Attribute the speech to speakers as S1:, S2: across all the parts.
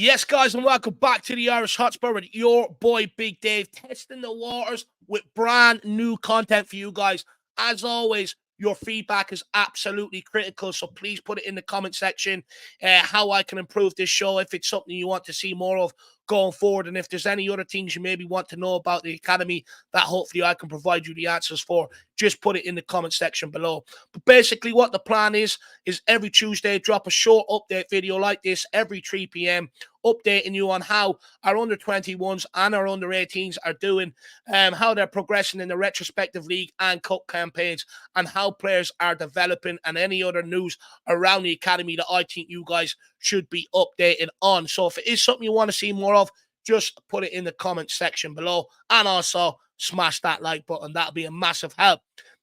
S1: Yes, guys, and welcome back to the Irish Hotspur with your boy Big Dave, testing the waters with brand new content for you guys. As always, your feedback is absolutely critical, so please put it in the comment section how I can improve this show, if it's something you want to see more of going forward, and if there's any other things you maybe want to know about the Academy that hopefully I can provide you the answers for, just put it in the comment section below. But basically what the plan is every Tuesday, drop a short update video like this every 3 p.m., updating you on how our under 21s and our under 18s are doing, how they're progressing in the retrospective league and cup campaigns, and how players are developing, and any other news around the academy that I think you guys should be updated on. So if it is something you want to see more of, just put it in the comment section below, and also smash that like button. That'll be a massive help.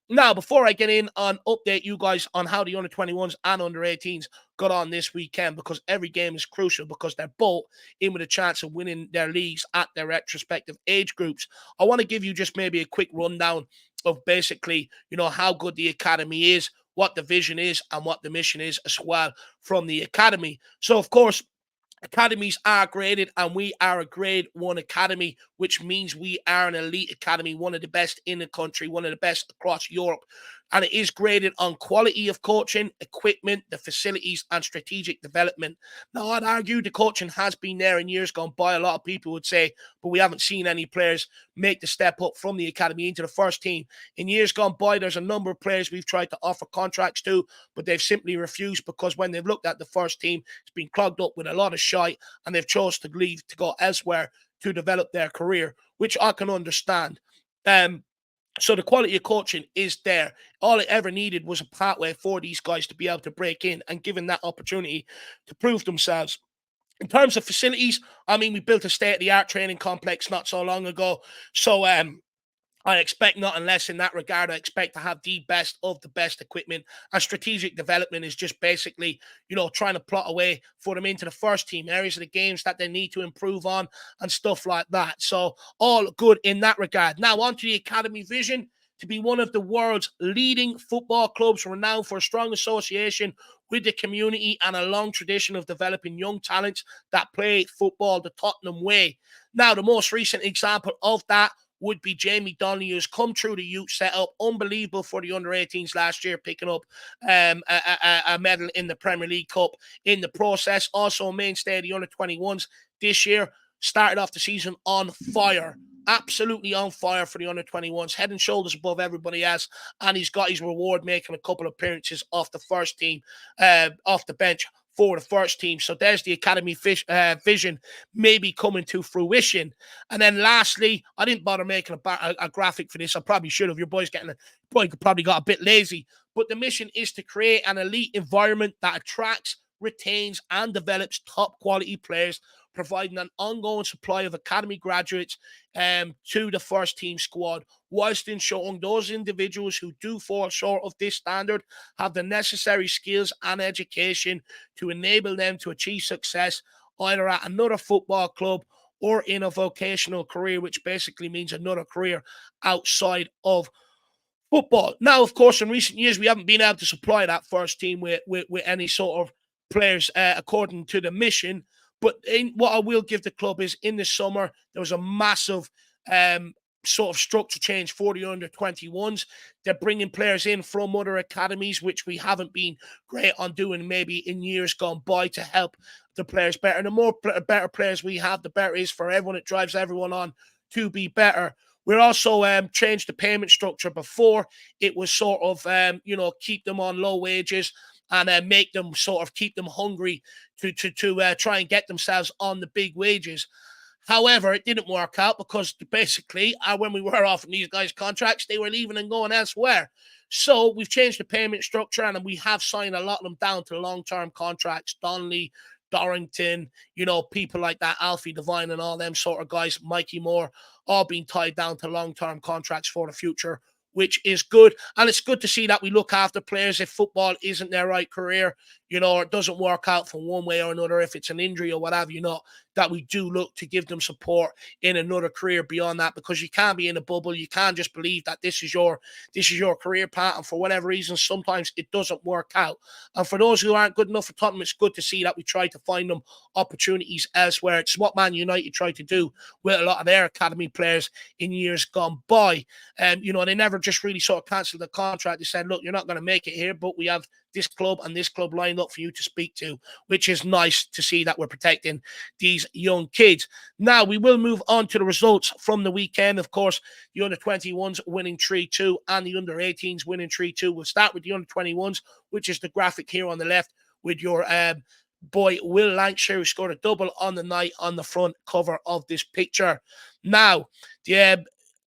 S1: Now, before I get in and update you guys on how the under 21s and under 18s got on this weekend, because every game is crucial because they're both in with a chance of winning their leagues at their respective age groups, I want to give you just maybe a quick rundown of basically, how good the academy is, what the vision is, and what the mission is as well from the academy. So, of course, academies are graded, and we are a grade 1 academy, which means we are an elite academy, one of the best in the country, one of the best across Europe. And it is graded on quality of coaching, equipment, the facilities, and strategic development. Now, I'd argue the coaching has been there in years gone by. A lot of people would say, but we haven't seen any players make the step up from the academy into the first team. In years gone by, there's a number of players we've tried to offer contracts to, but they've simply refused, because when they've looked at the first team, it's been clogged up with a lot of shite, and they've chose to leave to go elsewhere to develop their career, which I can understand. So the quality of coaching is there. All it ever needed was a pathway for these guys to be able to break in, and given that opportunity to prove themselves. In terms of facilities, I mean, we built a state-of-the-art training complex not so long ago. So I expect nothing less in that regard. I expect to have the best of the best equipment, and strategic development is just basically, trying to plot a way for them into the first team, areas of the games that they need to improve on, and stuff like that. So all good in that regard. Now on to the academy vision: to be one of the world's leading football clubs, renowned for a strong association with the community and a long tradition of developing young talents that play football the Tottenham way. Now, the most recent example of that would be Jamie Donnelly, who's come through the youth setup. Unbelievable for the under-18s last year, picking up a medal in the Premier League Cup in the process. Also a mainstay of the under-21s this year. Started off the season on fire. Absolutely on fire for the under-21s. Head and shoulders above everybody else. And he's got his reward, making a couple of appearances off the first team, off the bench for the first team. So there's the academy vision maybe coming to fruition. And then lastly, I didn't bother making a graphic for this. I probably should have. Your boy's probably got a bit lazy. But the mission is to create an elite environment that attracts, retains, and develops top quality players, providing an ongoing supply of academy graduates to the first team squad, whilst ensuring those individuals who do fall short of this standard have the necessary skills and education to enable them to achieve success either at another football club or in a vocational career, which basically means another career outside of football. Now, of course, in recent years, we haven't been able to supply that first team with any sort of players according to the mission. But what I will give the club is, in the summer, there was a massive sort of structure change for the under-21s. They're bringing players in from other academies, which we haven't been great on doing maybe in years gone by, to help the players better. And the more better players we have, the better it is for everyone. It drives everyone on to be better. We're also changed the payment structure. Before, it was sort of, keep them on low wages and make them sort of keep them hungry to try and get themselves on the big wages. However, it didn't work out, because basically, when we were offering these guys contracts, they were leaving and going elsewhere. So we've changed the payment structure, and we have signed a lot of them down to long-term contracts. Donnelly, Dorrington, people like that, Alfie Devine and all them sort of guys, Mikey Moore, all being tied down to long-term contracts for the future, which is good. And it's good to see that we look after players if football isn't their right career. or it doesn't work out from one way or another, if it's an injury or whatever, that we do look to give them support in another career beyond that, because you can't be in a bubble. You can't just believe that this is your career path, and for whatever reason, sometimes it doesn't work out. And for those who aren't good enough for Tottenham, it's good to see that we try to find them opportunities elsewhere. It's what Man United tried to do with a lot of their academy players in years gone by. And they never just really sort of cancelled the contract. They said, look, you're not going to make it here, but we have this club and this club lined up for you to speak to, which is nice to see that we're protecting these young kids. Now, we will move on to the results from the weekend. Of course, the under-21s winning 3-2 and the under-18s winning 3-2. We'll start with the under-21s, which is the graphic here on the left with your boy Will Lancashire, who scored a double on the night on the front cover of this picture. Now,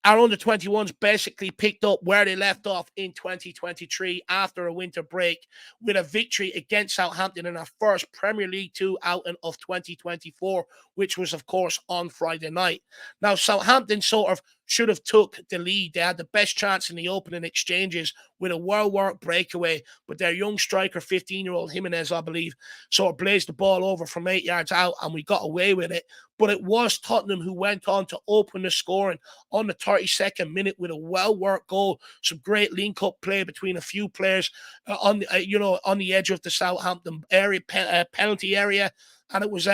S1: our under-21s basically picked up where they left off in 2023 after a winter break, with a victory against Southampton in our first Premier League 2 outing of 2024, which was, of course, on Friday night. Now, Southampton sort of should have took the lead. They had the best chance in the opening exchanges with a well-worked breakaway, but their young striker, 15-year-old Jimenez, I believe, sort of blazed the ball over from 8 yards out, and we got away with it. But it was Tottenham who went on to open the scoring on the 32nd minute with a well-worked goal. Some great link-up play between a few players on the edge of the Southampton area, penalty area. And it was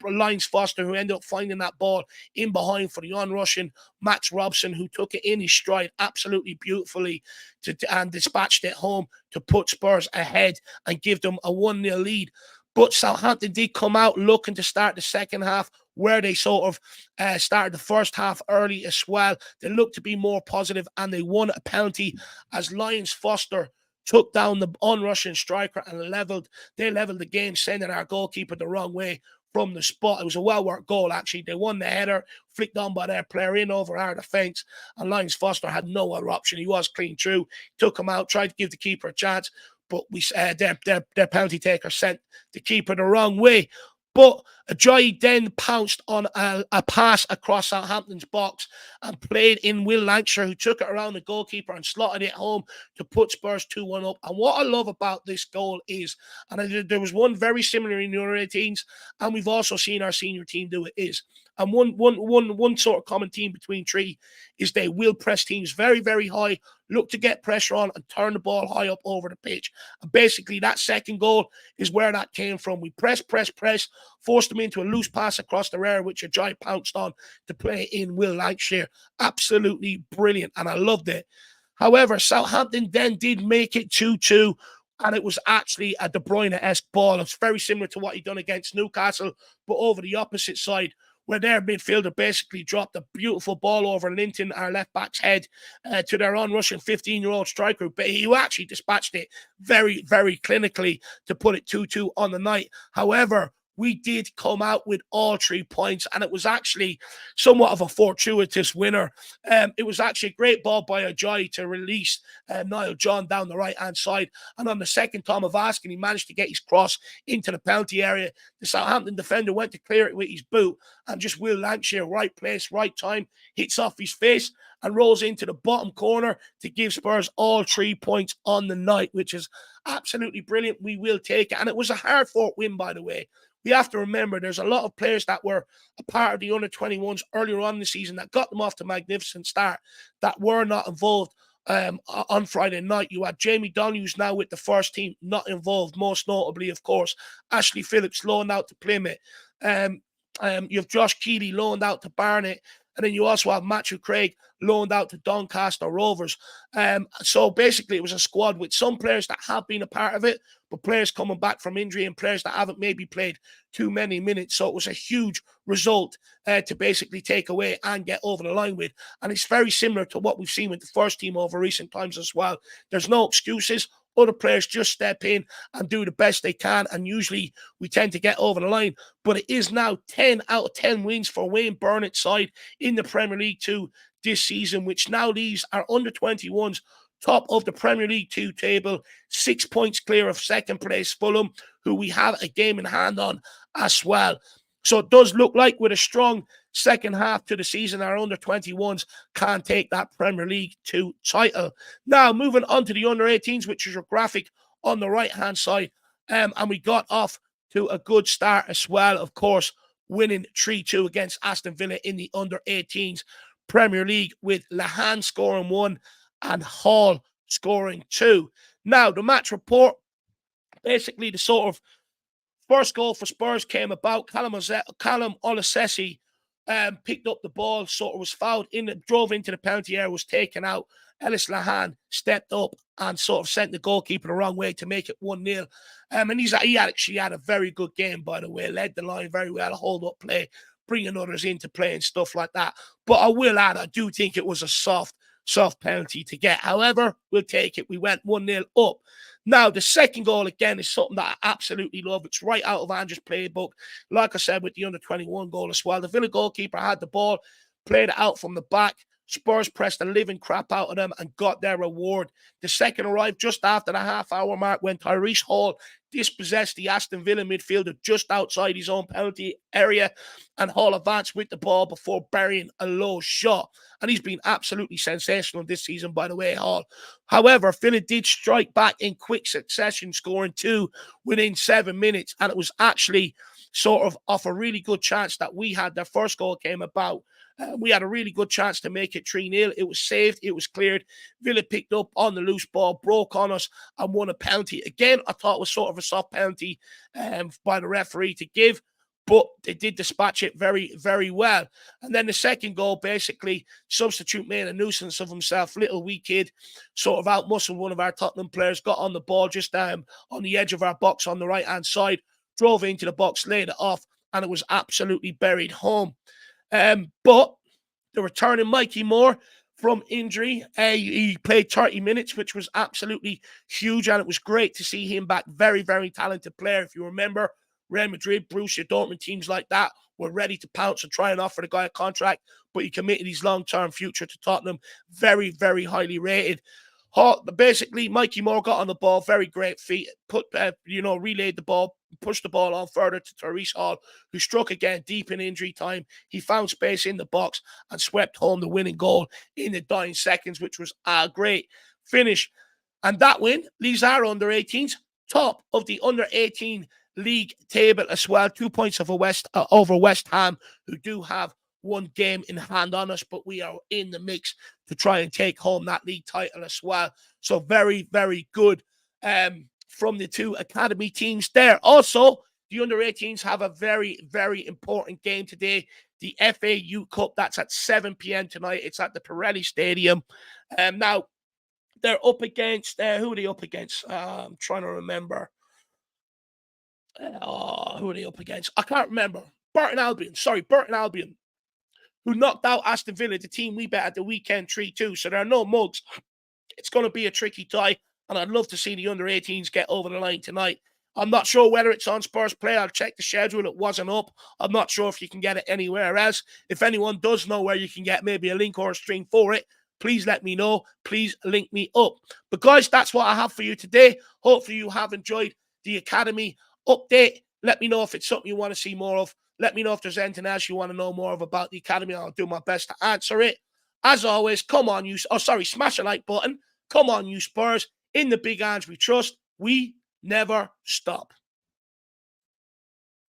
S1: Lyons Foster who ended up finding that ball in behind for the on-rushing Max Robson, who took it in his stride absolutely beautifully and dispatched it home to put Spurs ahead and give them a 1-0 lead. But Southampton did come out looking to start the second half, where they sort of started the first half early as well. They looked to be more positive, and they won a penalty as Lyons Foster took down the on-rushing striker and they leveled the game, sending our goalkeeper the wrong way from the spot. It was a well-worked goal, actually. They won the header, flicked on by their player in over our defence, and Lyons Foster had no other option. He was clean through, took him out, tried to give the keeper a chance, but their penalty taker sent the keeper the wrong way. But Ajayi then pounced on a pass across Southampton's box and played in Will Lancashire, who took it around the goalkeeper and slotted it home to put Spurs 2-1 up. And what I love about this goal is, and there was one very similar in the under-18s, and we've also seen our senior team do it, and one sort of common theme between three is they will press teams very, very high, look to get pressure on and turn the ball high up over the pitch. And basically, that second goal is where that came from. We press, forced them into a loose pass across the area, which Ajayi pounced on to play in Will Lancashire. Absolutely brilliant, and I loved it. However, Southampton then did make it 2-2, and it was actually a De Bruyne-esque ball. It's very similar to what he'd done against Newcastle, but over the opposite side, where their midfielder basically dropped a beautiful ball over Linton, our left-back's head, to their on-rushing 15-year-old striker, but he actually dispatched it very, very clinically to put it 2-2 on the night. However, we did come out with all 3 points, and it was actually somewhat of a fortuitous winner. It was actually a great ball by Ajayi to release Niall John down the right-hand side, and on the second time of asking, he managed to get his cross into the penalty area. The Southampton defender went to clear it with his boot, and just Will Lancashire, right place, right time, hits off his face and rolls into the bottom corner to give Spurs all 3 points on the night, which is absolutely brilliant. We will take it, and it was a hard-fought win, by the way. We have to remember there's a lot of players that were a part of the under-21s earlier on in the season that got them off to a magnificent start that were not involved on Friday night. You had Jamie Donny, who's now with the first team, not involved, most notably, of course, Ashley Phillips loaned out to Plymouth. You have Josh Keeley loaned out to Barnet. And then you also have Matthew Craig loaned out to Doncaster Rovers. So basically, it was a squad with some players that have been a part of it, but players coming back from injury and players that haven't maybe played too many minutes. So it was a huge result to basically take away and get over the line with. And it's very similar to what we've seen with the first team over recent times as well. There's no excuses. Other players just step in and do the best they can, and usually we tend to get over the line. But it is now 10 out of 10 wins for Wayne Burnett's side in the Premier League 2 this season, which now leaves our under-21s top of the Premier League 2 table, 6 points clear of second place Fulham, who we have a game in hand on as well. So it does look like with a strong second half to the season, our under-21s can take that Premier League 2 title. Now, moving on to the under-18s, which is your graphic on the right-hand side. And we got off to a good start as well, of course, winning 3-2 against Aston Villa in the under-18s Premier League, with Lahan scoring 1 and Hall scoring 2. Now, the match report, basically the sort of first goal for Spurs came about. Callum Olasesi picked up the ball, sort of was fouled, drove into the penalty area, was taken out. Ellis Lahan stepped up and sort of sent the goalkeeper the wrong way to make it 1-0. And he actually had a very good game, by the way. Led the line very well, hold up play, bringing others into play and stuff like that. But I will add, I do think it was a soft penalty to get. However, we'll take it. We went 1-0 up. Now, the second goal, again, is something that I absolutely love. It's right out of Andrew's playbook. Like I said, with the under-21 goal as well. The Villa goalkeeper had the ball, played it out from the back. Spurs pressed the living crap out of them and got their reward. The second arrived just after the half-hour mark when Tyrese Hall dispossessed the Aston Villa midfielder just outside his own penalty area, and Hall advanced with the ball before burying a low shot. And he's been absolutely sensational this season, by the way, Hall. However, Villa did strike back in quick succession, scoring 2 within 7 minutes, and it was actually sort of off a really good chance that we had. Their first goal came about. We had a really good chance to make it 3-0. It was saved. It was cleared. Villa picked up on the loose ball, broke on us, and won a penalty. Again, I thought it was sort of a soft penalty by the referee to give, but they did dispatch it very, very well. And then the second goal, basically, substitute made a nuisance of himself. Little wee kid sort of outmuscled one of our Tottenham players, got on the ball just on the edge of our box on the right-hand side, drove into the box, laid it off, and it was absolutely buried home. But the returning Mikey Moore from injury, he played 30 minutes, which was absolutely huge, and it was great to see him back. Very, very talented player. If you remember, Real Madrid, Borussia Dortmund, teams like that were ready to pounce and try and offer the guy a contract, but he committed his long-term future to Tottenham. Very, very highly rated. Basically, Mikey Moore got on the ball, very great feet, relayed the ball, pushed the ball on further to Tyrese Hall, who struck again deep in injury time. He found space in the box and swept home the winning goal in the dying seconds, which was a great finish. And that win leaves our under-18s top of the under-18 league table as well. 2 points over West Ham, who do have one game in hand on us, but we are in the mix to try and take home that league title as well. So very, very good from the two academy teams there. Also, the under-18s have a very, very important game today. The FA Youth Cup, that's at 7 p.m. tonight. It's at the Pirelli Stadium. Now, they're up against, who are they up against? I'm trying to remember. Who are they up against? I can't remember. Burton Albion, who knocked out Aston Villa, the team we bet at the weekend 3-2. So there are no mugs. It's going to be a tricky tie, and I'd love to see the under-18s get over the line tonight. I'm not sure whether it's on Spurs Play. I'll check the schedule. It wasn't up. I'm not sure if you can get it anywhere else. If anyone does know where you can get maybe a link or a stream for it, please let me know. Please link me up. But guys, that's what I have for you today. Hopefully you have enjoyed the Academy update. Let me know if it's something you want to see more of. Let me know if there's anything else you want to know more of about the Academy. I'll do my best to answer it. As always, smash a like button. Come on, you Spurs. In the big hands we trust. We never stop.